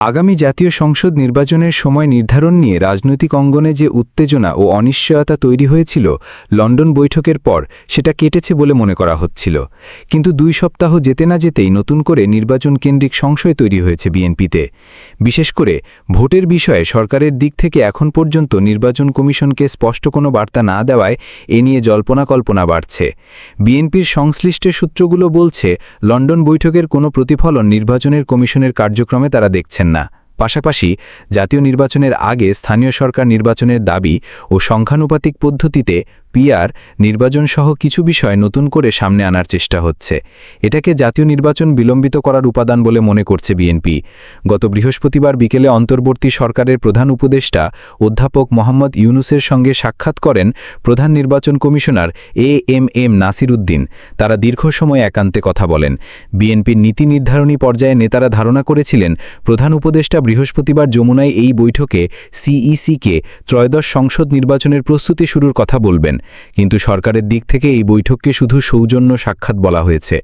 আগামী জাতীয় সংসদ নির্বাচনের সময় নির্ধারণ নিয়ে রাজনৈতিক অঙ্গনে যে উত্তেজনা ও অনিশ্চয়তা তৈরি হয়েছিল লন্ডন বৈঠকের পর সেটা কেটেছে বলে মনে করা হচ্ছিল, কিন্তু 2 সপ্তাহ যেতে না যেতেই নতুন করে নির্বাচন কেন্দ্রিক সংশয় তৈরি হয়েছে বিএনপিতে। বিশেষ করে ভোটের বিষয়ে সরকারের দিক থেকে এখন পর্যন্ত নির্বাচন কমিশনকে স্পষ্ট কোনো বার্তা না দেওয়ায় এ নিয়ে জল্পনা-কল্পনা বাড়ছে। বিএনপির সংশ্লিষ্ট সূত্রগুলো বলছে লন্ডন বৈঠকের কোনো প্রতিফলন নির্বাচনের কমিশনের কার্যক্রমে তারা দেখছেন না। পাশাপাশি জাতীয় নির্বাচনের আগে স্থানীয় সরকার নির্বাচনের দাবি ও সংখ্যানুপাতিক পদ্ধতিতে পিআর নির্বাচন সহ কিছু বিষয় নতুন করে সামনে আনার চেষ্টা হচ্ছে। এটাকে জাতীয় নির্বাচন বিলম্বিত করার উপাদান বলে মনে করছে বিএনপি। গত বৃহস্পতিবার বিকেলে অন্তর্বর্তী সরকারের প্রধান উপদেষ্টা অধ্যাপক মোহাম্মদ ইউনুসের সঙ্গে সাক্ষাৎ করেন প্রধান নির্বাচন কমিশনার এএমএম নাসির উদ্দিন। তারা দীর্ঘ সময় একান্তে কথা বলেন। বিএনপির নীতি নির্ধারণী পর্যায়ে নেতারা ধারণা করেছিলেন প্রধান উপদেষ্টা বৃহস্পতিবার যমুনায় এই বৈঠকে সিইসিকে ত্রয়োদশ সংসদ নির্বাচনের প্রস্তুতি শুরুর কথা বলবেন, কিন্তু সরকারের দিক থেকে এই বৈঠককে শুধু সৌজন্য সাক্ষাৎ বলা হয়েছে।